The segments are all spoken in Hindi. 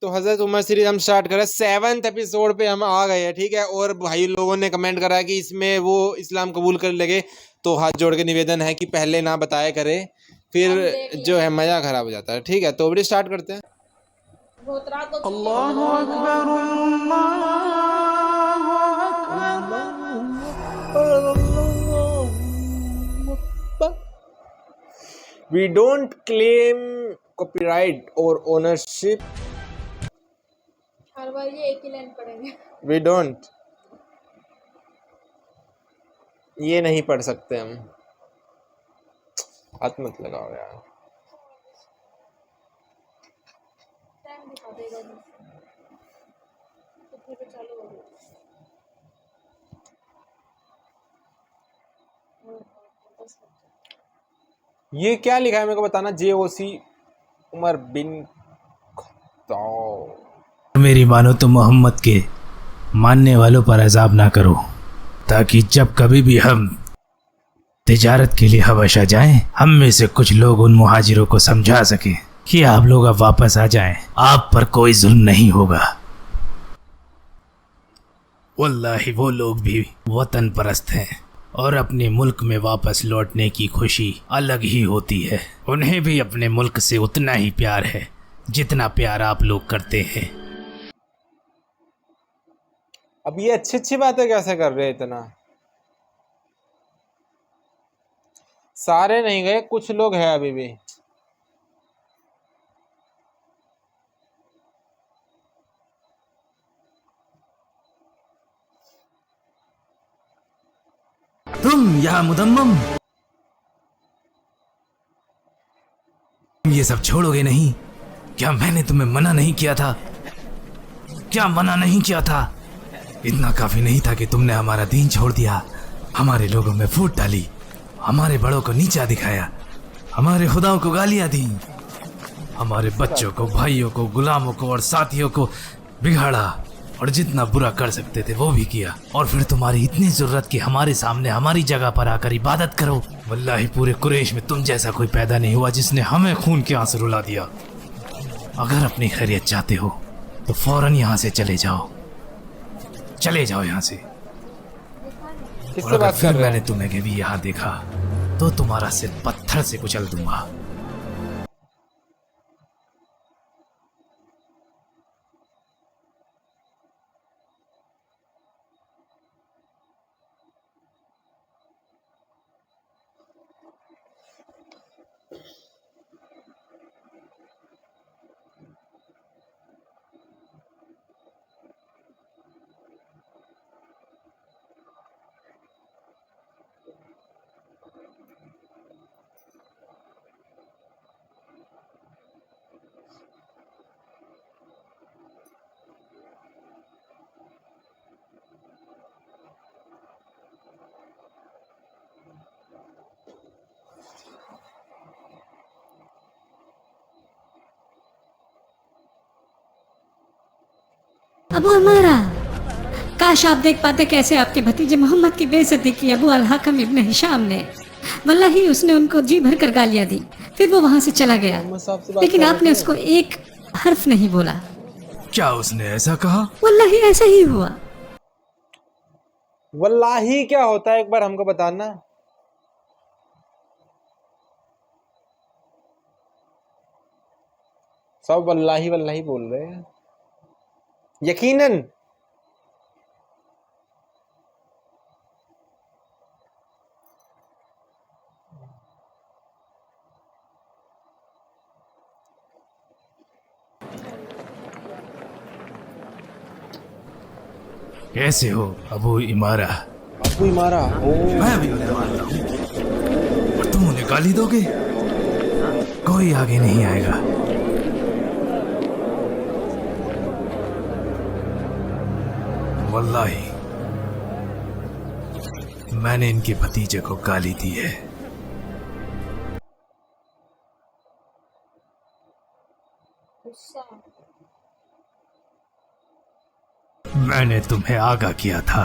तो हजरत उमर सीरीज हम स्टार्ट करें, 7th एपिसोड पे हम आ गए हैं, ठीक है। और भाई लोगों ने कमेंट करा है कि इसमें वो इस्लाम कबूल कर लगे, तो हाथ जोड़ के निवेदन है कि पहले ना बताया करे, फिर जो है मजा खराब हो जाता है, ठीक है। तो वीडियो स्टार्ट करते हैं। अल्लाहु Akbar, We don't claim copyright or ownership. हर बार ये एक ही लाइन पढ़ेंगे। We don't. ये नहीं पढ़ सकते हम। हाथ मत लगाओ यार। टाइम दिखा देगा तो फिर चालू हो गया। ये क्या लिखा है मेरे को बताना। JOC Umar bin Khattab. मेरी मानो तो मोहम्मद के मानने वालों पर अजाब ना करो, ताकि जब कभी भी हम तिजारत के लिए हबशा जाएं, हम में से कुछ लोग उन मुहाजिरों को समझा सके कि आप लोग अब वापस आ जाएं, आप पर कोई जुल्म नहीं होगा। वल्लाही वो लोग भी वतन परस्त हैं और अपने मुल्क में वापस लौटने की खुशी अलग ही होती है। उन्हें भी अपने मुल्क से उतना ही प्यार है जितना प्यार आप लोग करते हैं। अब ये अच्छी अच्छी बातें कैसे कर रहे हैं इतना। सारे नहीं गए, कुछ लोग हैं अभी भी। तुम या मुदम्मम ये सब छोड़ोगे नहीं? क्या मैंने तुम्हें मना नहीं किया था? क्या मना नहीं किया था? इतना काफी नहीं था कि तुमने हमारा दीन छोड़ दिया, हमारे लोगों में फूट डाली, हमारे बड़ों को नीचा दिखाया, हमारे खुदाओं को गालियां दी, हमारे बच्चों को, भाइयों को, गुलामों को और साथियों को बिगाड़ा, और जितना बुरा कर सकते थे वो भी किया। और फिर तुम्हारी इतनी जरूरत कि हमारे सामने हमारी जगह पर आकर इबादत करो। वल्लाही पूरे कुरैश में तुम जैसा कोई पैदा नहीं हुआ जिसने हमें खून के आंसू रुला दिया। अगर अपनी खैरियत चाहते हो तो फौरन यहाँ से चले जाओ, चले जाओ यहाँ से। और अगर फिर मैंने तुम्हें कभी यहाँ देखा तो तुम्हारा सिर पत्थर से कुचल दूंगा। अबू अमारा, काश आप देख पाते कैसे आपके भतीजे मोहम्मद की बेइज्जती की अबू अल हकम इब्न हिशाम ने। वल्लाही उसने उनको जी भर कर गालियां दी, फिर वो वहां से चला गया, लेकिन आपने उसको एक हर्फ नहीं बोला। क्या उसने ऐसा कहा? वल्लाही ऐसा ही हुआ। वल्लाही क्या होता है एक बार हमको बताना। सब वल्लाही वल्लाही बोल रहे हैं। यकीनन कैसे हो अबू इमारा? अबू इमारा, मैं भी उन्हें मानता हूँ और तुम उन्हें गाली दोगे? कोई आगे नहीं आएगा। वल्लाही मैंने इनके भतीजे को गाली दी है। मैंने तुम्हें आगाह किया था,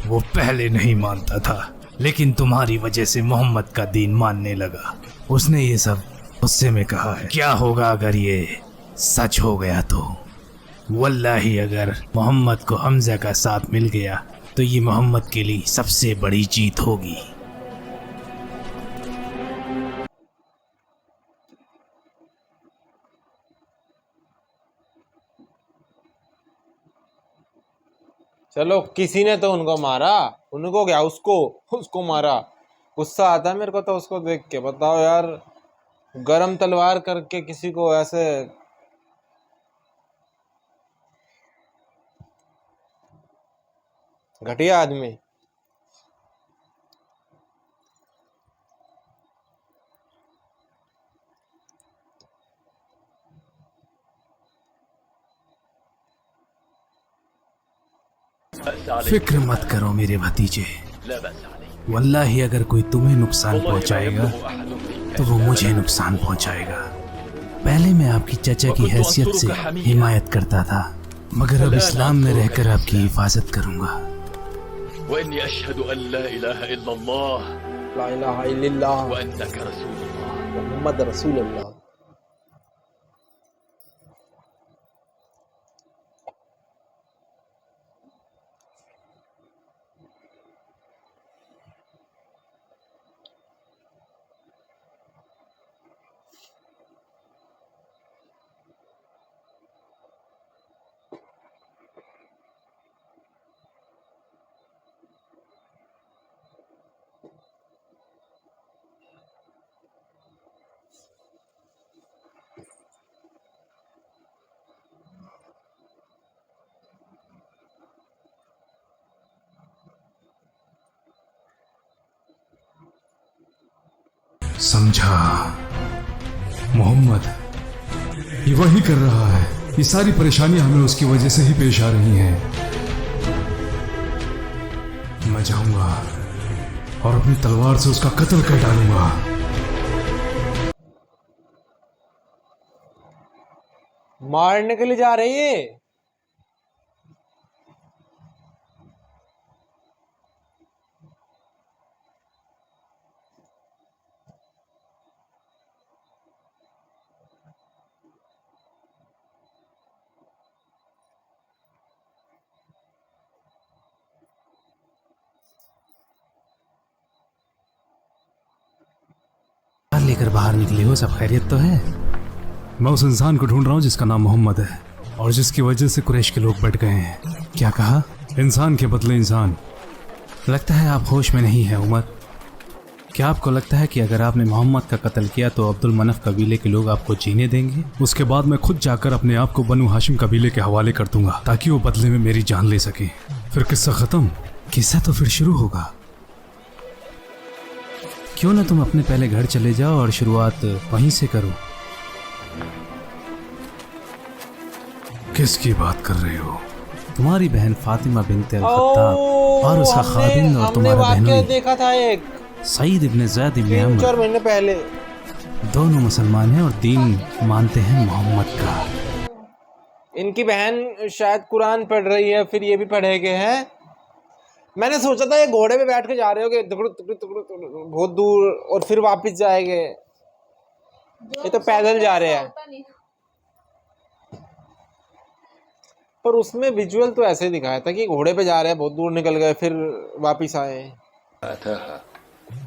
वो पहले नहीं मानता था, लेकिन तुम्हारी वजह से मोहम्मद का दीन मानने लगा। उसने ये सब गुस्से में कहा है। क्या होगा अगर ये सच हो गया तो? वल्लाही अगर मोहम्मद को हमजा का साथ मिल गया तो ये मोहम्मद के लिए सबसे बड़ी जीत होगी। चलो किसी ने तो उनको मारा, उनको क्या, उसको मारा। गुस्सा आता है मेरे को तो उसको देख के। बताओ यार, गरम तलवार करके किसी को ऐसे। घटिया आदमी। फिक्र मत करो मेरे भतीजे, वल्लाही अगर कोई तुम्हें नुकसान पहुंचाएगा तो वो मुझे नुकसान पहुंचाएगा। पहले मैं आपकी चाचा की हैसियत से हिमायत करता था, मगर अब इस्लाम में रहकर आपकी हिफाजत करूंगा। ला इलाहा इल्लल्लाह मुहम्मद रसूलुल्लाह। समझा, मोहम्मद ये वही कर रहा है। ये सारी परेशानियां हमें उसकी वजह से ही पेश आ रही हैं। मैं जाऊंगा और अपनी तलवार से उसका कत्ल कर डालूंगा। मारने के लिए जा रही है। लेकर बाहर निकले हो, सब खैरियत तो है? मैं उस इंसान को ढूंढ रहा हूँ जिसका नाम मोहम्मद है और जिसकी वजह से कुरैश के लोग बट गए हैं। क्या कहा? इंसान के बदले इंसान। लगता है आप होश में नहीं है उमर। क्या आपको लगता है कि अगर आपने मोहम्मद का कत्ल किया तो अब्दुल मनफ कबीले के लोग आपको जीने देंगे? उसके बाद मैं खुद जाकर अपने आप को बनु हाशिम कबीले के हवाले कर दूंगा ताकि वो बदले में मेरी जान ले सके। फिर किस्सा खत्म। किस्सा तो फिर शुरू होगा। क्यों ना तुम अपने पहले घर चले जाओ और शुरुआत वहीं से करो। किसकी बात कर रहे हो? तुम्हारी बहन फातिमा बिनते अल-खत्ताब और उसका खादिम और तुम्हारा बहनोई देखा था एक सईद इब्न ज़ैद इब्न 3-4 अमर, महीने पहले। दोनों मुसलमान हैं और दीन मानते हैं मोहम्मद का। इनकी बहन शायद कुरान पढ़ रही है, फिर ये भी पढ़ेगे हैं। मैंने सोचा था ये घोड़े पे बैठ के जा रहे होगे बहुत दूर और फिर वापस जाएंगे। ये तो पैदल जा रहे हैं। पर उसमें विजुअल तो ऐसे दिखाया था कि घोड़े पे जा रहे हैं, बहुत दूर निकल गए, फिर वापस आए।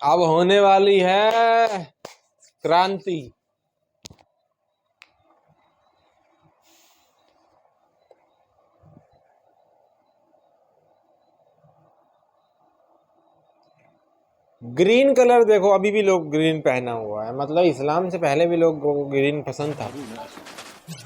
अब होने वाली है क्रांति। ग्रीन कलर देखो, अभी भी लोग ग्रीन पहना हुआ है। मतलब इस्लाम से पहले भी लोग को ग्रीन पसंद था।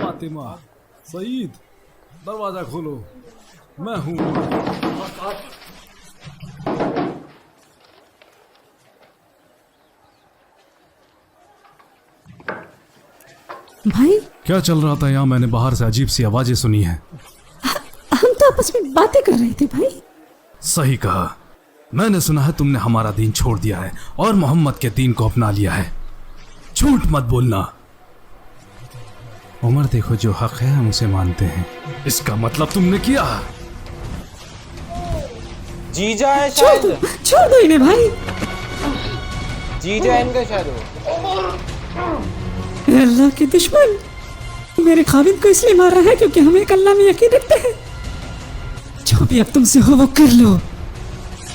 फातिमा, सईद, दरवाजा खोलो, मैं हूँ। भाई क्या चल रहा था यहाँ? मैंने बाहर से अजीब सी आवाजें सुनी हैं। हम तो आपस में बातें कर रहे थे भाई। सही कहा। मैंने सुना है तुमने हमारा दीन छोड़ दिया है और मोहम्मद के दीन को अपना लिया है। झूठ मत बोलना। उमर देखो, जो हक है हम उसे मानते हैं। इसका मतलब तुमने किया। जीजा है छोड़ शायद, दो, छोड़ दो इन्हें भाई। जीजा है इनका शायद वो। ए अल्लाह के दुश्मन, मेरे खाविद को इसलिए मार रहा है क्योंकि हम एक अल्लाह में यकीन रखते हैं। जो भी अब तुमसे हो वो कर लो।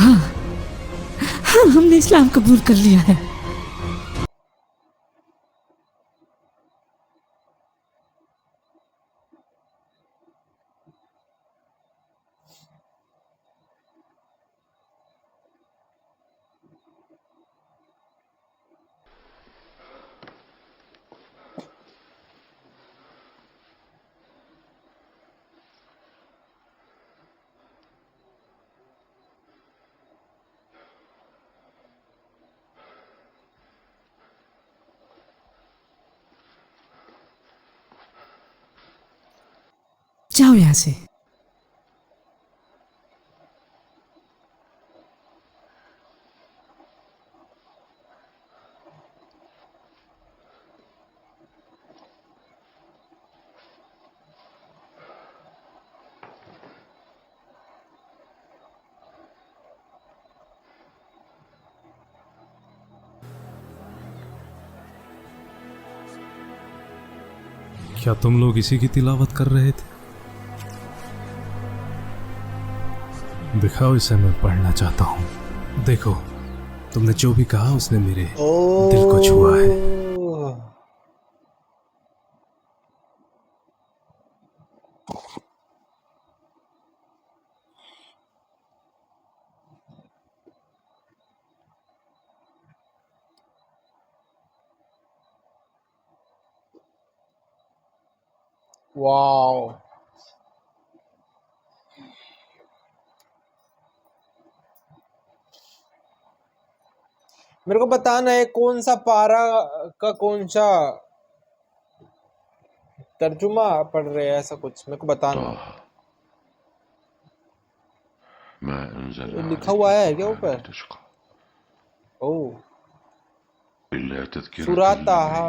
हाँ, हमने इस्लाम कबूल कर लिया है। जाओ यहां से। क्या तुम लोग इसी की तिलावत कर रहे थे? दिखाओ, इसे मैं पढ़ना चाहता हूँ। देखो, तुमने जो भी कहा उसने मेरे दिल को छुआ है। वाओ, मेरे को बताना है कौन सा पारा का कौन सा तर्जुमा पढ़ रहे हैं, ऐसा कुछ मेरे को बताना। ये लिखा हुआ है क्या ऊपर? ओह, सूरा ताहा।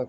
तक।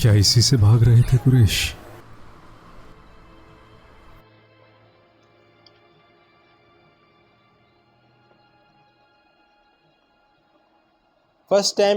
क्या इसी से भाग रहे थे कुरैश? फर्स्ट टाइम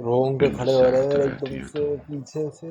रोंगटे खड़े हो रहे हैं एकदम से पीछे से।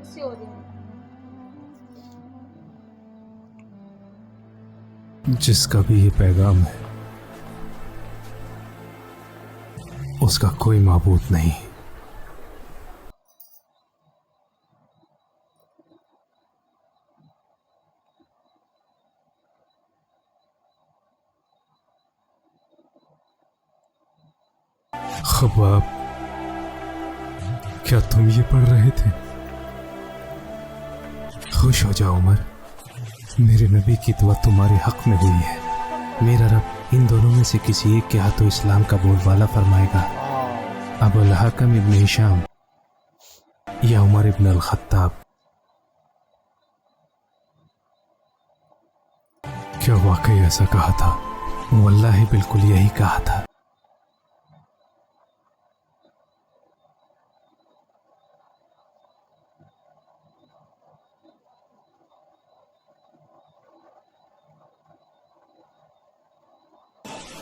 ऐसी हो रही है। जिसका भी ये पैगाम है उसका कोई माबूद नहीं। खबाब, क्या तुम ये पढ़ रहे थे? खुश हो जाओ उमर, मेरे नबी की दुआ तुम्हारे हक में हुई है। मेरा रब इन दोनों में से किसी एक के हाथों इस्लाम का बोलबाला फरमाएगा। अबू अल-हकम इब्न हिशाम या उमर इब्न अल-खत्ताब। क्या वाकई ऐसा कहा था? वल्लाही बिल्कुल यही कहा था।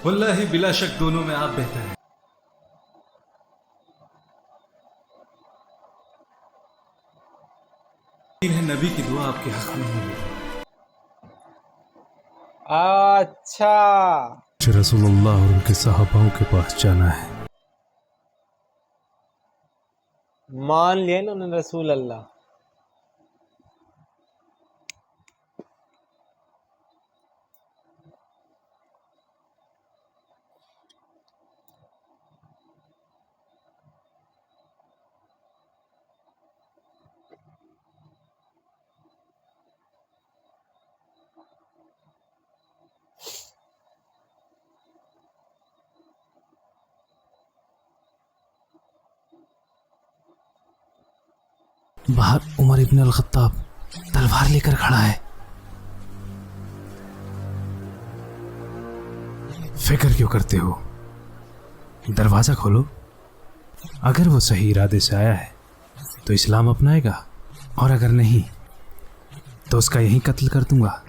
वल्लाही बिला शक दोनों में आप बेहतर हैं। है नबी की दुआ आपके हक में होगी। अच्छा, रसूलुल्लाह और उनके सहाबाओं के पास जाना है। मान लिया ना उन्होंने रसूल अल्लाह। बाहर उमर इब्न अल-खत्ताब तलवार लेकर खड़ा है। फिक्र क्यों करते हो? दरवाजा खोलो। अगर वो सही इरादे से आया है तो इस्लाम अपनाएगा, और अगर नहीं तो उसका यहीं कत्ल कर दूंगा।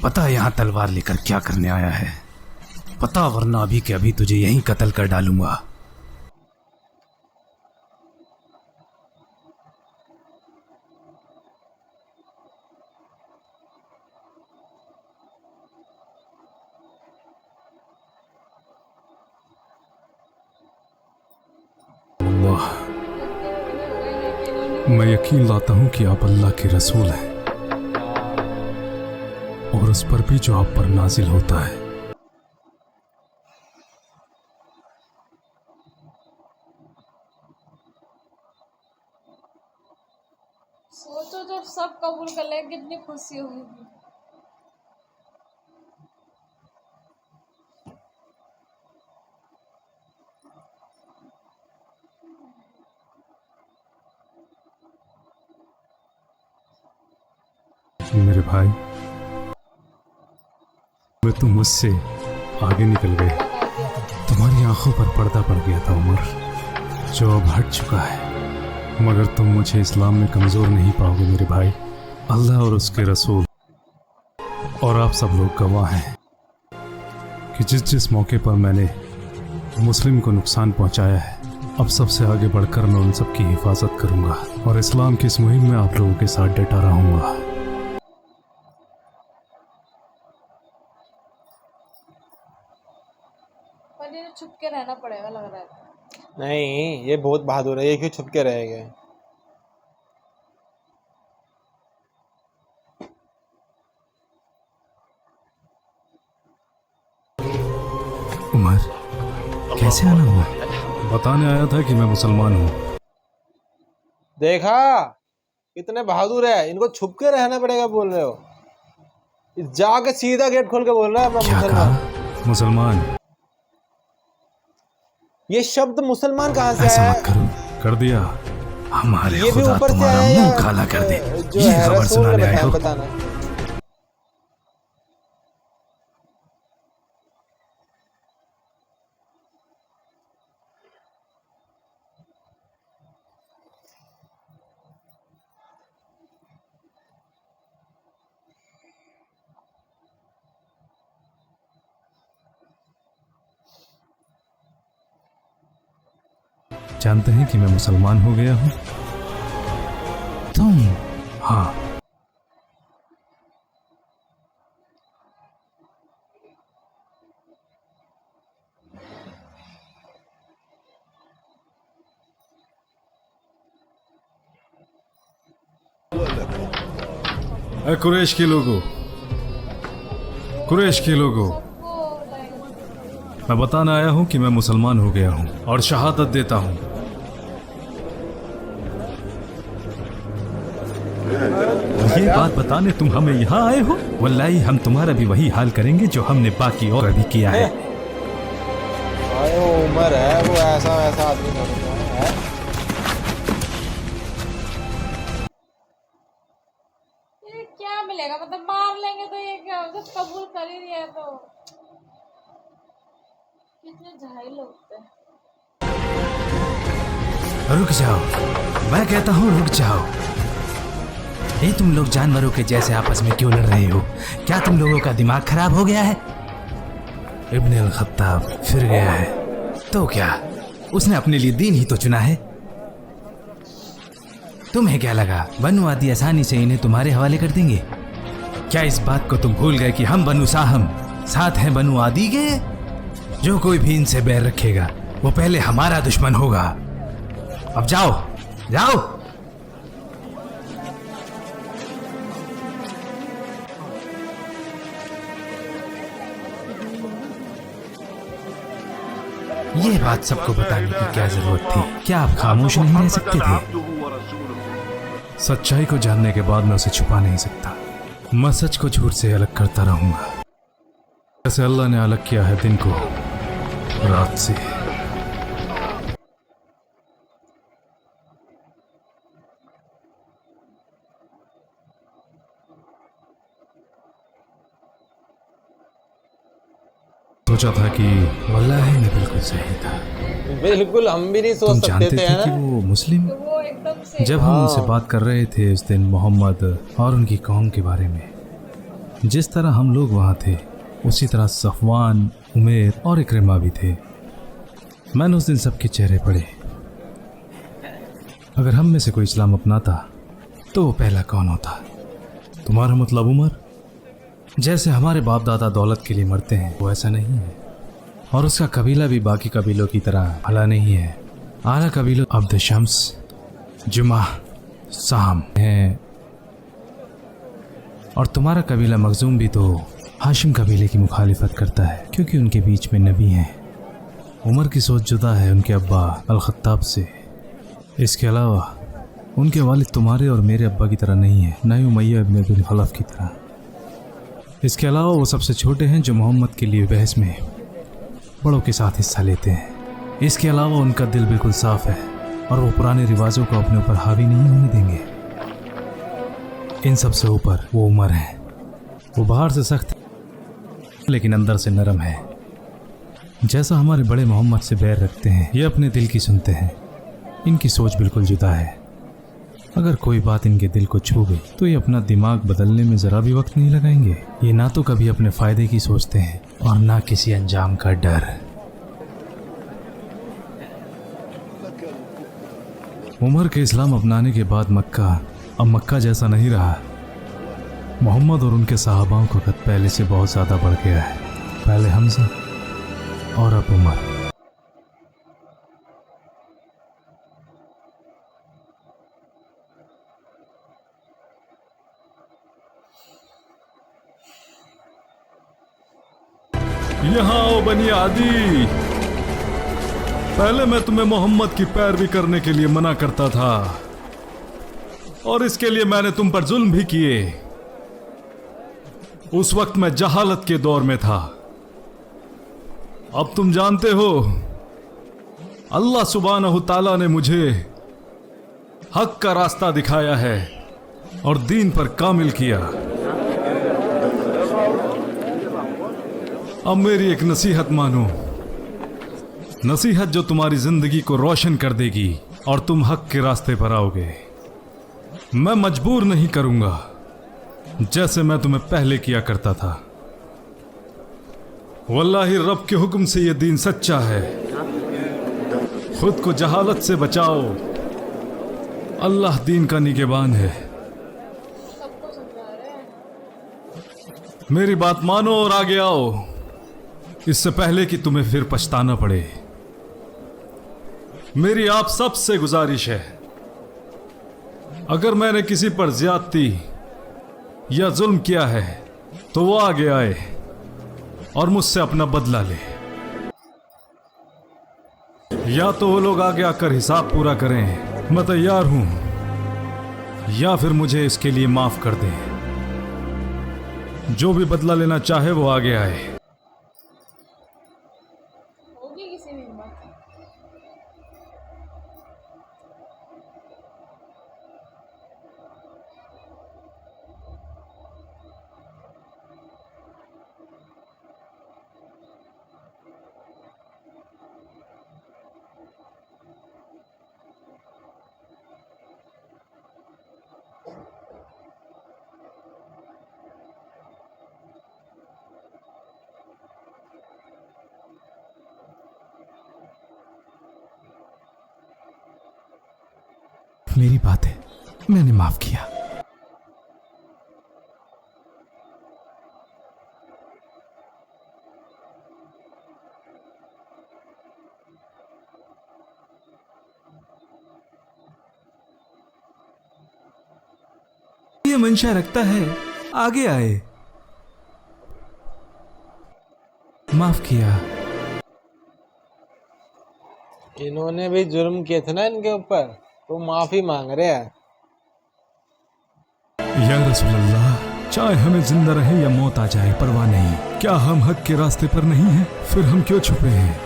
पता है यहां तलवार लेकर क्या करने आया है? पता, वरना अभी के अभी तुझे यहीं कत्ल कर डालूंगा। अल्लाह, मैं यकीन लाता हूं कि आप अल्लाह के रसूल हैं, और उस पर भी जो आप पर नाजिल होता है। सोचो जब सब कबूल कर ले कितनी खुशी होगी। मेरे भाई, वे तुम मुझसे आगे निकल गए। तुम्हारी आंखों पर पर्दा पड़ गया था उमर, जो अब हट चुका है। मगर तुम मुझे इस्लाम में कमज़ोर नहीं पाओगे मेरे भाई। अल्लाह और उसके रसूल और आप सब लोग गवाह हैं कि जिस जिस मौके पर मैंने मुस्लिम को नुकसान पहुंचाया है, अब सबसे आगे बढ़कर मैं उन सब की हिफाजत करूंगा, और इस्लाम की इस मुहिम में आप लोगों के साथ डटा रहूंगा। पर ये छुप के रहना पड़ेगा लग रहा है। नहीं, ये बहुत बहादुर है, ये क्यों छुप के रहेंगे? उमर, कैसे आना हुआ? बताने आया था कि मैं मुसलमान हूँ। देखा कितने बहादुर है, इनको छुप के रहना पड़ेगा बोल रहे हो? जाके सीधा गेट खोल के बोल रहा है मैं क्या मुसलमान। कहा? मुसलमान? ये शब्द मुसलमान कहाँ से ऐसा आया? मत करो। कर दिया। हमारे ये भी खुदा ऊपर से तुम्हारा आया मुंह या काला कर दे। जो ये है खबर रसूल ने सुनाने आए हो? बताना। जानते हैं कि मैं मुसलमान हो गया हूँ? तुम? हाँ। कुरैश के लोगों, कुरैश के लोगों, मैं बताना आया हूं कि मैं मुसलमान हो गया हूं और शहादत देता हूं बात बताने तुम हमें यहाँ आए हो? वल्लाही हम तुम्हारा भी वही हाल करेंगे जो हमने बाकी और अभी किया है। भाई वो उम्र है, वो ऐसा वैसा आदमी नहीं है। ये क्या मिलेगा, मतलब मार लेंगे तो ये क्या, जब कबूल कर ही रही है तो कितने जाहिल लोग थे। रुक जाओ, मैं कहता हूँ रुक जाओ। ये तुम लोग जानवरों के जैसे आपस में क्यों लड़ रहे हो? क्या तुम लोगों का दिमाग खराब हो गया है? इब्न अल खत्ताब फिर गया है तो क्या, उसने अपने लिए दीन ही तो चुना है। तुम्हें क्या लगा बनु आदि आसानी से इन्हें तुम्हारे हवाले कर देंगे? क्या इस बात को तुम भूल गए कि हम बनु साहम साथ हैं बनु आदि के? जो कोई भी इनसे बैर रखेगा वो पहले हमारा दुश्मन होगा। अब जाओ जाओ। ये बात सबको बताने की क्या जरूरत थी? क्या आप खामोश नहीं रह सकते थे? सच्चाई को जानने के बाद मैं उसे छुपा नहीं सकता। मैं सच को झूठ से अलग करता रहूंगा, जैसे अल्लाह ने अलग किया है दिन को रात से। सोचा था कि वल्लाही मैं बिल्कुल सही था। बिल्कुल हम भी नहीं तुम सोच सकते जानते थे थे ना? कि वो मुस्लिम? तो वो एकदम से जब हम उनसे बात कर रहे थे उस दिन मोहम्मद और उनकी कौम के बारे में, जिस तरह हम लोग वहाँ थे उसी तरह सफवान, उमेर और इक्रिमा भी थे। मैंने उस दिन सबके चेहरे पढ़े। अगर हम में से कोई इस्लाम अपनाता तो वो पहला कौन होता? तुम्हारा मतलब उमर? जैसे हमारे बाप दादा दौलत के लिए मरते हैं वो ऐसा नहीं है, और उसका कबीला भी बाकी कबीलों की तरह भला नहीं है। आला कबीलों अब्द शम्स, जुमा, साम है, और तुम्हारा कबीला मखजूम भी तो हाशिम कबीले की मुखालिफत करता है क्योंकि उनके बीच में नबी हैं। उमर की सोच जुदा है उनके अब्बा अल खत्ताब से। इसके अलावा उनके वालिद तुम्हारे और मेरे अब्बा की तरह नहीं है, न ही उमय्या इब्न बिन खलफ की तरह। इसके अलावा वो सबसे छोटे हैं जो मोहम्मद के लिए बहस में बड़ों के साथ हिस्सा लेते हैं। इसके अलावा उनका दिल बिल्कुल साफ है और वो पुराने रिवाजों को अपने ऊपर हावी नहीं होने देंगे। इन सब से ऊपर वो उमर है। वो बाहर से सख्त लेकिन अंदर से नरम है। जैसा हमारे बड़े मोहम्मद से बैर रखते हैं, ये अपने दिल की सुनते हैं। इनकी सोच बिल्कुल जुदा है। अगर कोई बात इनके दिल को छू गई तो ये अपना दिमाग बदलने में ज़रा भी वक्त नहीं लगाएंगे। ये ना तो कभी अपने फ़ायदे की सोचते हैं और ना किसी अंजाम का डर। उमर के इस्लाम अपनाने के बाद मक्का अब मक्का जैसा नहीं रहा। मोहम्मद और उनके सहाबाओं का कद पहले से बहुत ज़्यादा बढ़ गया है। पहले हमजा और अब उमर। यहाँ आओ बनी आदि। पहले मैं तुम्हें मोहम्मद की पैरवी करने के लिए मना करता था और इसके लिए मैंने तुम पर जुल्म भी किए। उस वक्त मैं जहालत के दौर में था। अब तुम जानते हो अल्लाह सुब्हानहु ताला ने मुझे हक का रास्ता दिखाया है और दीन पर कामिल किया। अब मेरी एक नसीहत मानो, नसीहत जो तुम्हारी जिंदगी को रोशन कर देगी और तुम हक के रास्ते पर आओगे। मैं मजबूर नहीं करूंगा जैसे मैं तुम्हें पहले किया करता था। वल्लाही रब के हुक्म से यह दीन सच्चा है। खुद को जहालत से बचाओ, अल्लाह दीन का निगहबान है। सबको समझा रहे हैं। मेरी बात मानो और आगे आओ, इससे पहले कि तुम्हें फिर पछताना पड़े। मेरी आप सब से गुजारिश है, अगर मैंने किसी पर ज्यादती या जुल्म किया है तो वो आगे आए और मुझसे अपना बदला ले, या तो वो लोग आगे आकर हिसाब पूरा करें। मैं तैयार हूं, या फिर मुझे इसके लिए माफ कर दें। जो भी बदला लेना चाहे वो आगे आए। होगी किसी भी हिम्मत। मेरी बात है, मैंने माफ किया। ये मंशा रखता है, आगे आए। माफ किया। इन्होंने भी जुर्म किए थे ना इनके ऊपर, तो माफी मांग रहे हैं। या रसूलल्लाह, चाहे हमें जिंदा रहे या मौत आ जाए परवाह नहीं। क्या हम हक के रास्ते पर नहीं हैं? फिर हम क्यों छुपे हैं?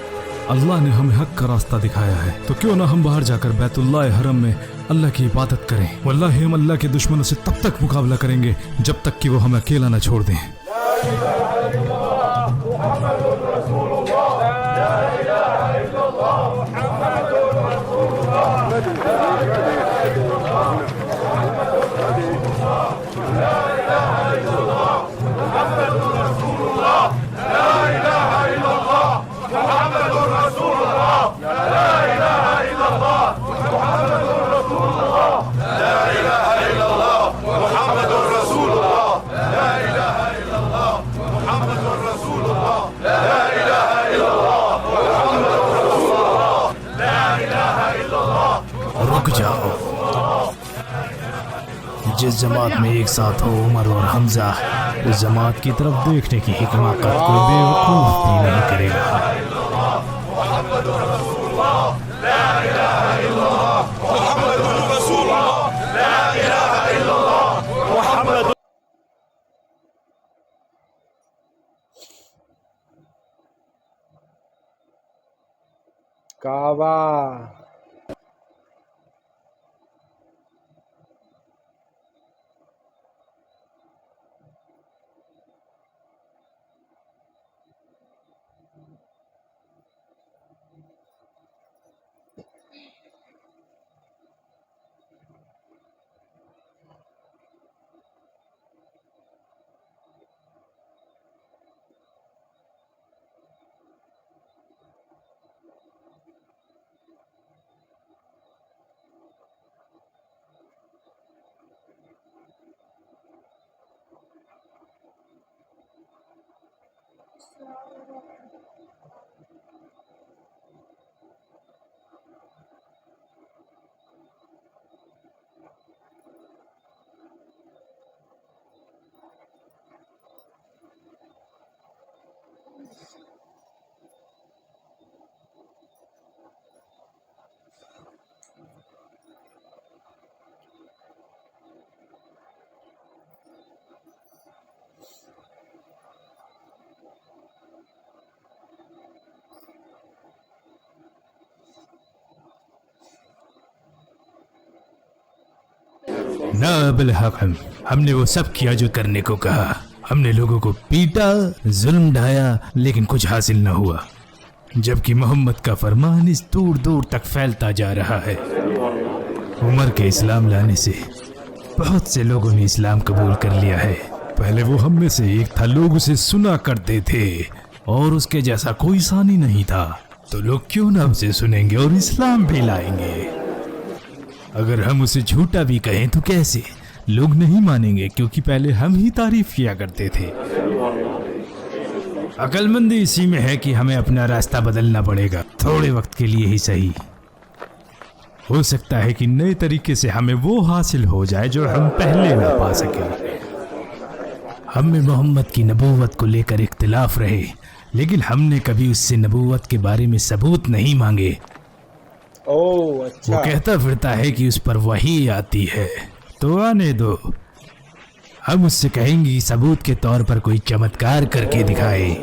अल्लाह ने हमें हक का रास्ता दिखाया है, तो क्यों ना हम बाहर जाकर बैतुल्लाह हरम में अल्लाह की इबादत करें। वल्लाहि हम अल्लाह के दुश्मनों से तब तक मुकाबला करेंगे जब तक कि वो हमें अकेला न छोड़ दें। रुक जाओ। जिस जमात में एक साथ हो उमर और हमजा, उस जमात की तरफ देखने की हिकमत का कोई बेवकूफ भी नहीं करेगा। काबा ना अबुल हकम, हमने वो सब किया जो करने को कहा। हमने लोगों को पीटा, जुल्म ढाया, लेकिन कुछ हासिल न हुआ। जबकि मोहम्मद का फरमान इस दूर दूर तक फैलता जा रहा है। उमर के इस्लाम लाने से बहुत से लोगों ने इस्लाम कबूल कर लिया है। पहले वो हम में से एक था, लोग उसे सुना करते थे और उसके जैसा कोई सानी नहीं था। तो लोग क्यों ना उसे सुनेंगे और इस्लाम भी लाएंगे। अगर हम उसे झूठा भी कहें तो कैसे? लोग नहीं मानेंगे, क्योंकि पहले हम ही तारीफ किया करते थे। अक्लमंदी इसी में है कि हमें अपना रास्ता बदलना पड़ेगा, थोड़े वक्त के लिए ही सही। हो सकता है कि नए तरीके से हमें वो हासिल हो जाए जो हम पहले ना पा सके। हम में मोहम्मद की नबूवत को लेकर इख्तिलाफ रहे, लेकिन हमने कभी उससे नबूवत के बारे में सबूत नहीं मांगे। ओह अच्छा। वो कहता फिरता है कि उस पर वही आती है, तो आने दो, हम उससे कहेंगे सबूत के तौर पर कोई चमत्कार करके दिखाए।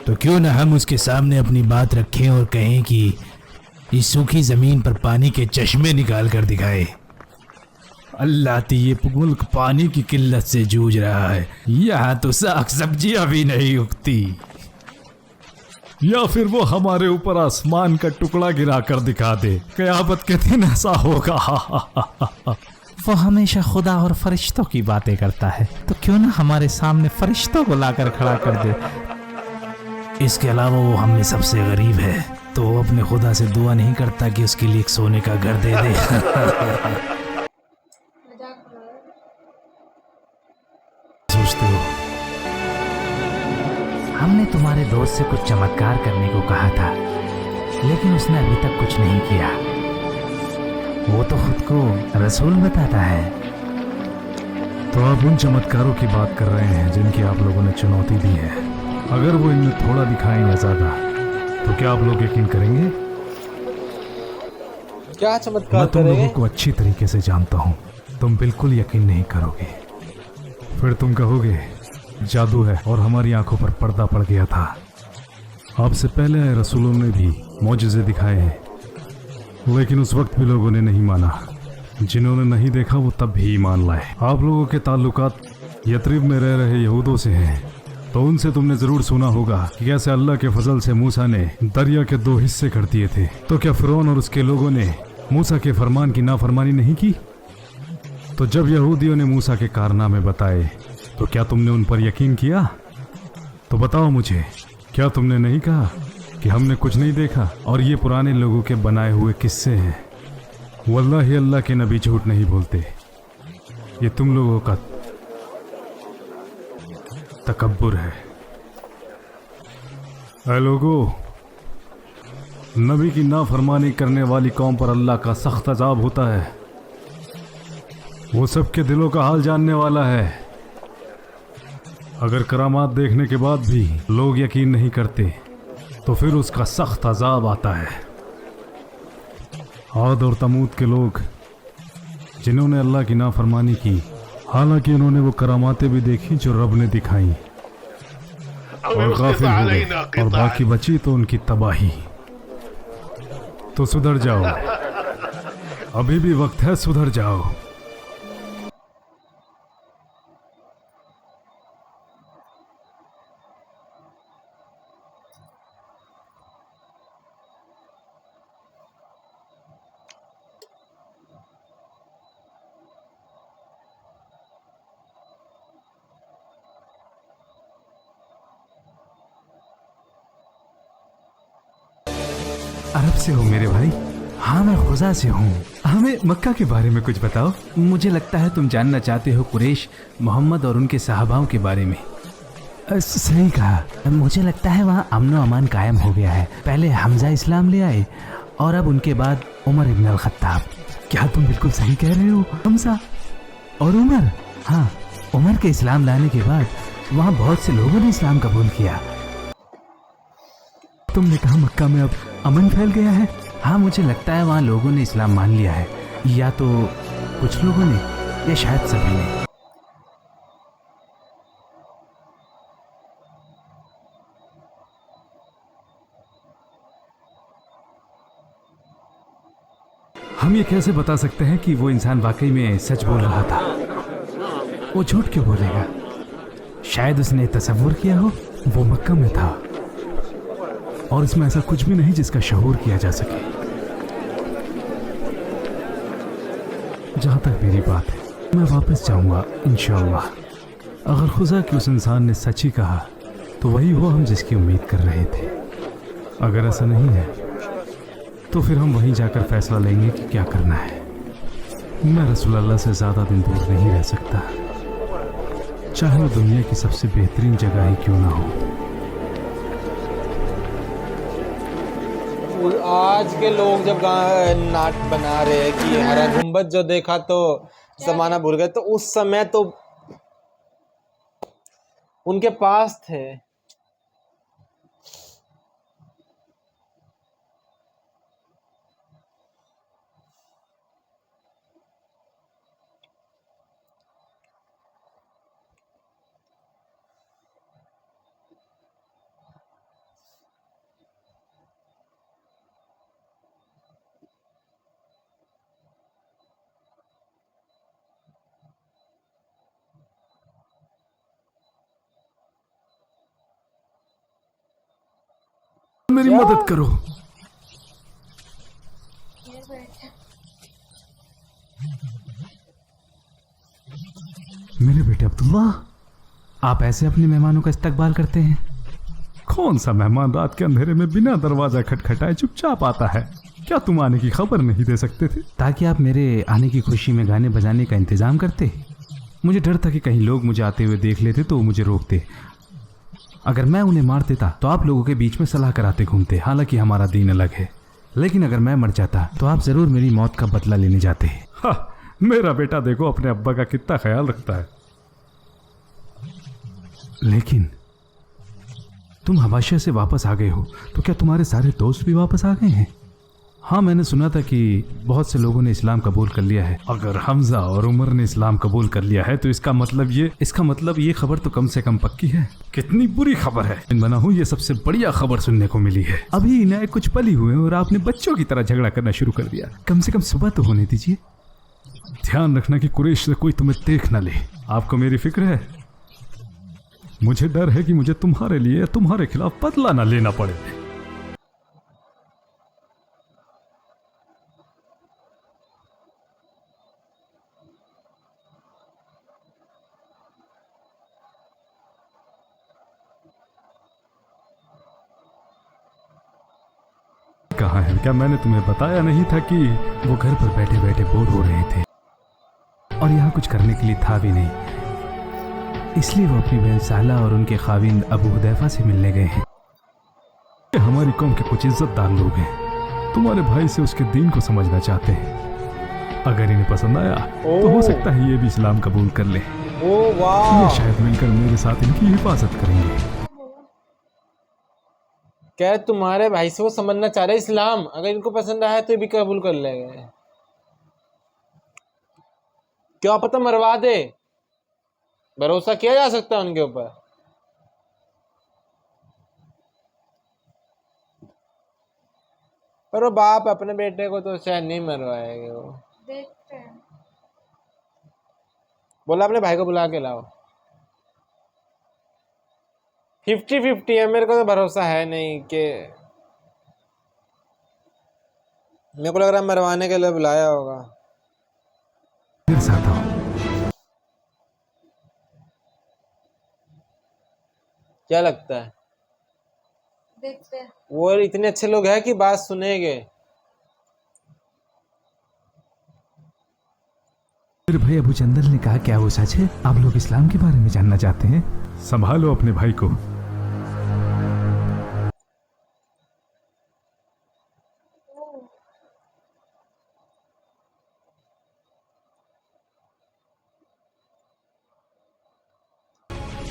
तो क्यों ना हम उसके सामने अपनी बात रखें और कहें कि इस सूखी जमीन पर पानी के चश्मे निकाल कर दिखाए। अल्लाह तो ये मुल्क पानी की किल्लत से जूझ रहा है, यहाँ तो साग सब्जियां भी नहीं उगती। या फिर वो हमारे ऊपर आसमान का टुकड़ा गिरा कर दिखा दे, कयामत के दिन ऐसा होगा। वो हमेशा खुदा और फरिश्तों की बातें करता है, तो क्यों ना हमारे सामने फरिश्तों को लाकर खड़ा कर दे। इसके अलावा वो हम में सबसे गरीब है, तो वो अपने खुदा से दुआ नहीं करता कि उसके लिए एक सोने का घर दे दे। मजाक बना रहे हो। सोचते हो हमने तुम्हारे दोस्त से कुछ चमत्कार करने को कहा था, लेकिन उसने अभी तक कुछ नहीं किया। वो तो खुद को रसूल बताता है। तो आप उन चमत्कारों की बात कर रहे हैं जिनकी आप लोगों ने चुनौती दी है। अगर वो इनमें थोड़ा दिखाएं या ज्यादा, तो क्या आप लोग यकीन करेंगे? क्या चमत्कार मैं तुम करेंगे? लोगों को अच्छी तरीके से जानता हूँ, तुम बिल्कुल यकीन नहीं करोगे। फिर तुम कहोगे जादू है और हमारी आंखों पर पर्दा पड़ गया था। आपसे पहले आए रसूलों ने भी मौजज़े दिखाए हैं, लेकिन उस वक्त भी लोगों ने नहीं माना। जिन्होंने नहीं देखा वो तब भी ईमान लाए। आप लोगों के ताल्लुकात यथरिब में रह रहे यहूदों से हैं, तो उनसे तुमने जरूर सुना होगा कि कैसे अल्लाह के फजल से मूसा ने दरिया के 2 हिस्से कर दिए थे। तो क्या फिरौन और उसके लोगों ने मूसा के फरमान की नाफरमानी नहीं की? तो जब यहूदियों ने मूसा के कारनामे बताए, तो क्या तुमने उन पर यकीन किया? तो बताओ मुझे, क्या तुमने नहीं कहा कि हमने कुछ नहीं देखा और ये पुराने लोगों के बनाए हुए किस्से हैं? वल्लाही अल्लाह के नबी झूठ नहीं बोलते। ये तुम लोगों का तकब्बुर है। ऐ लोगों, नबी की नाफरमानी करने वाली कौम पर अल्लाह का सख्त अजाब होता है। वो सबके दिलों का हाल जानने वाला है। अगर करामात देखने के बाद भी लोग यकीन नहीं करते, तो फिर उसका सख्त अजाब आता है। आद और तमूद के लोग जिन्होंने अल्लाह की नाफरमानी की, हालांकि उन्होंने वो करामातें भी देखी जो रब ने दिखाई, और गाफिल हो गए, और बाकी बची तो उनकी तबाही। तो सुधर जाओ, अभी भी वक्त है, सुधर जाओ। अरब से हो मेरे भाई? हाँ, मैं खुजा से हूँ। हमें मक्का के बारे में कुछ बताओ। मुझे लगता है तुम जानना चाहते हो कुरैश, मोहम्मद और उनके सहाबाओं के बारे में। सही कहा। मुझे लगता है वहाँ अमन व अमान कायम हो गया है। पहले हमजा इस्लाम ले आए और अब उनके बाद उमर इब्न अल खत्ताब। क्या तुम बिल्कुल सही कह रहे हो? हमजा और उमर? हाँ, उमर के इस्लाम लाने के बाद वहाँ बहुत से लोगों ने इस्लाम कबूल किया। तुमने कहा मक्का में अब अमन फैल गया है? हाँ, मुझे लगता है वहाँ लोगों ने इस्लाम मान लिया है, या तो कुछ लोगों ने, या शायद सभी ने। हम ये कैसे बता सकते हैं कि वो इंसान वाकई में सच बोल रहा था? वो झूठ क्यों बोलेगा? शायद उसने तसव्वुर किया हो वो मक्का में था और इसमें ऐसा कुछ भी नहीं जिसका शऊर किया जा सके। जहां तक मेरी बात है, मैं वापस जाऊंगा इंशाअल्लाह। अगर खुदा कि उस इंसान ने सच ही कहा, तो वही हुआ हम जिसकी उम्मीद कर रहे थे। अगर ऐसा नहीं है, तो फिर हम वहीं जाकर फैसला लेंगे कि क्या करना है। मैं रसूल अल्लाह से ज़्यादा दिन दूर नहीं रह सकता, चाहे वो दुनिया की सबसे बेहतरीन जगह ही क्यों ना हो। आज के लोग जब नाट बना रहे हैं कि हरा गुंबद जो देखा तो जमाना भूल गए, तो उस समय तो उनके पास थे। मेरी मदद करो। मेरे बेटे अब्दुल्ला, आप ऐसे अपने मेहमानों का इस्तकबाल करते हैं? कौन सा मेहमान रात के अंधेरे में बिना दरवाजा खटखटाए चुपचाप आता है? क्या तुम आने की खबर नहीं दे सकते थे? ताकि आप मेरे आने की खुशी में गाने बजाने का इंतजाम करते। मुझे डर था कि कहीं लोग मुझे आते हुए देख लेते तो वो मुझे रोकते। अगर मैं उन्हें मार देता तो आप लोगों के बीच में सलाह कराते घूमते। हालांकि हमारा दीन अलग है, लेकिन अगर मैं मर जाता तो आप जरूर मेरी मौत का बदला लेने जाते। मेरा बेटा देखो अपने अब्बा का कितना ख्याल रखता है। लेकिन तुम हबाशा से वापस आ गए हो तो क्या तुम्हारे सारे दोस्त भी वापस आ गए हैं? हाँ, मैंने सुना था कि बहुत से लोगों ने इस्लाम कबूल कर लिया है। अगर हमजा और उमर ने इस्लाम कबूल कर लिया है तो इसका मतलब ये खबर तो कम से कम पक्की है। कितनी बुरी खबर है। इन बना हूँ, ये सबसे बढ़िया खबर सुनने को मिली है। अभी नए कुछ पल ही हुए और आपने बच्चों की तरह झगड़ा करना शुरू कर दिया। कम से कम सुबह तो होने दीजिए। ध्यान रखना कि कुरैश से कोई तुम्हें देख न ले। आपको मेरी फिक्र है। मुझे डर है कि मुझे तुम्हारे लिए तुम्हारे खिलाफ बदला न लेना पड़े। कहाँ है? क्या मैंने तुम्हें बताया नहीं था कि वो घर पर बैठे बैठे बोर हो रहे थे और यहाँ कुछ करने के लिए था भी नहीं, इसलिए वो अपनी बहन साला और उनके खाविंद अबू हुदैफा से मिलने गए हैं। हमारी कौम के कुछ इज्जतदार लोग हैं, तुम्हारे भाई से उसके दीन को समझना चाहते हैं। अगर इन्हें पसंद आया तो हो सकता है ये भी इस्लाम कबूल कर ले। ये शायद मिलकर मेरे साथ इनकी हिफाजत करेंगे। क्या तुम्हारे भाई से वो समझना चाह रहे इस्लाम? अगर इनको पसंद आया तो ये भी कबूल कर लेंगे। क्या पता मरवा दे। भरोसा किया जा सकता है उनके ऊपर। पर वो बाप अपने बेटे को तो शायद नहीं मरवाएंगे। वो देखते हैं। बोला अपने भाई को बुला के लाओ। 50-50 है। मेरे को तो भरोसा है नहीं कि, मेरे को लग रहा है मरवाने के लिए बुलाया होगा। मेरे साथ आओ। क्या लगता है? देखते हैं। वो इतने अच्छे लोग हैं कि बात सुनेंगे। मेरे भाई अबू चंदल ने कहा क्या वो सच है? आप लोग इस्लाम के बारे में जानना चाहते हैं? संभालो अपने भाई को।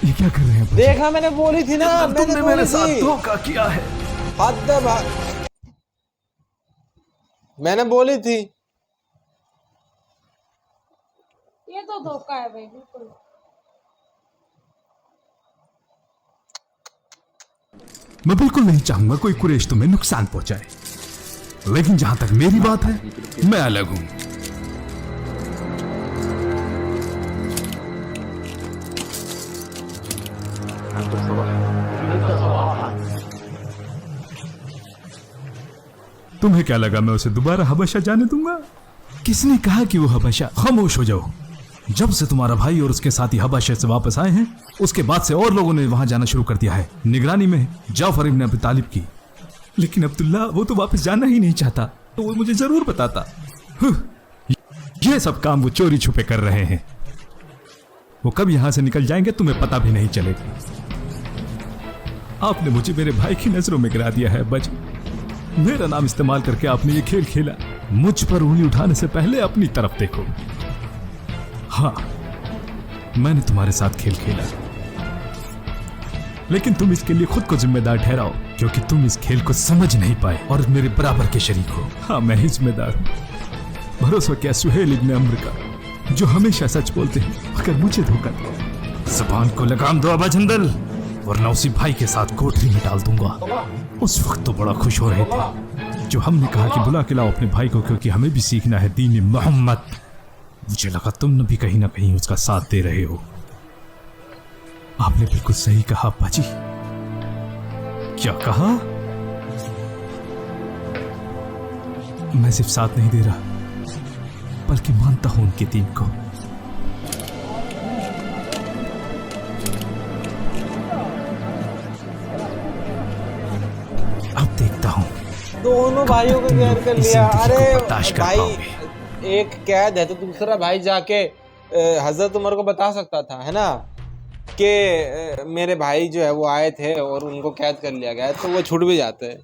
ये क्या कर रहे हैं? देखा, मैंने बोली थी ना। तुमने मेरे साथ धोखा किया है। मैंने बोली थी। ये तो धोखा है भाई, बिल्कुल। मैं बिल्कुल नहीं चाहूंगा कोई कुरैश तुम्हें नुकसान पहुंचाए, लेकिन जहां तक मेरी बात है मैं अलग हूं। तुम्हें क्या लगा मैं उसे दोबारा हबशा जाने दूंगा? किसने कहा कि वो हबशा? खामोश हो जाओ। जब से तुम्हारा भाई और उसके साथी हबशा से वापस आए हैं उसके बाद से और लोगों ने वहां जाना शुरू कर दिया है, निगरानी में जाफर इब्न अबी तालिब की। लेकिन अब्दुल्ला वो तो वापस जाना ही नहीं चाहता, तो वो मुझे जरूर बताता। ये सब काम वो चोरी छुपे कर रहे हैं। वो कब यहां से निकल जाएंगे तुम्हें पता भी नहीं चलेगा। आपने मुझे मेरे भाई की नजरों में गिरा दिया है बज। मेरा नाम इस्तेमाल करके आपने ये खेल खेला। मुझ पर उंगली उठाने से पहले अपनी तरफ देखो। हाँ, मैंने तुम्हारे साथ खेल खेला, लेकिन तुम इसके लिए खुद को जिम्मेदार ठहराओ, क्योंकि तुम इस खेल को समझ नहीं पाए और मेरे बराबर के शरीक हो। हाँ, मैं ही जिम्मेदार हूं। भरोसा क्या सुहेल इब्न अम्र का, जो हमेशा सच बोलते हैं मगर मुझे धोखा दिया। जुबान को लगाम दो अबा जंदल, वरना उसी भाई के साथ कोठरी में डाल दूंगा। उस वक्त तो बड़ा खुश हो रहे थे जो हमने कहा कि बुला के लाओ अपने भाई को, क्योंकि हमें भी सीखना है दीन मोहम्मद। मुझे लगा तुम भी कहीं ना कहीं उसका साथ दे रहे हो। आपने बिल्कुल सही कहा अब्बा जी। क्या कहा? मैं सिर्फ साथ नहीं दे रहा बल्कि मानता हूं उनके दीन को। अब देखता हूं दोनों भाइयों को तुम कैद लोग कर इस लिया। जिंदगी अरे को बर्दाश्त कर भाई पाओगे। एक कैद है तो दूसरा भाई जाके हजरत उमर को बता सकता था, है ना, कि मेरे भाई जो है वो आए थे और उनको कैद कर लिया गया, तो वो छूट भी जाते हैं।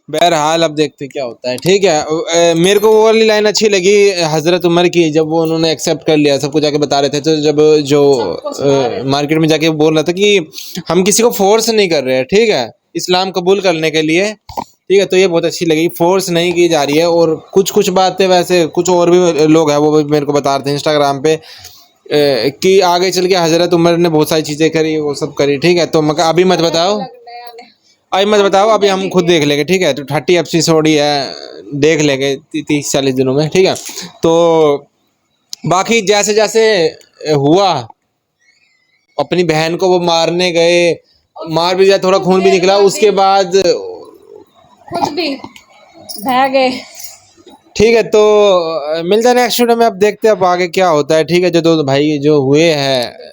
बहरहाल अब देखते क्या होता है। ठीक है, मेरे को वो वाली लाइन अच्छी लगी हजरत उमर की, जब वो उन्होंने एक्सेप्ट कर लिया, सबको जाके बता रहे थे, तो जब जो मार्केट में जाके बोल रहा था कि हम किसी को फोर्स नहीं कर रहे हैं, ठीक है, इस्लाम कबूल करने के लिए, ठीक है, तो ये बहुत अच्छी लगी, फोर्स नहीं की जा रही है। और कुछ कुछ बातें वैसे कुछ और भी लोग हैं वो भी मेरे को बता रहे थे इंस्टाग्राम पे कि आगे चल के हजरत उमर ने बहुत सारी चीज़ें करी, वो सब करी, ठीक है, तो मैं अभी मत बताओ, अभी मत बताओ, अभी हम खुद देख लेंगे, ठीक है, तो 30 एपिसोड ही है, देख लेंगे 30-40 दिनों में, ठीक है। तो बाकी जैसे जैसे हुआ, अपनी बहन को वो मारने गए, मार भी जाए, थोड़ा खून भी निकला, उसके बाद खुद भी बह गए। ठीक है, तो मिलता है नेक्स्ट वीडियो में। अब देखते हैं अब आगे क्या होता है, ठीक है, जो दो भाई जो हुए हैं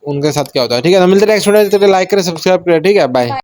उनके साथ क्या होता है, ठीक है, तो मिलते हैं नेक्स्ट वीडियो में। लाइक करें, सब्सक्राइब करें, ठीक है, बाय।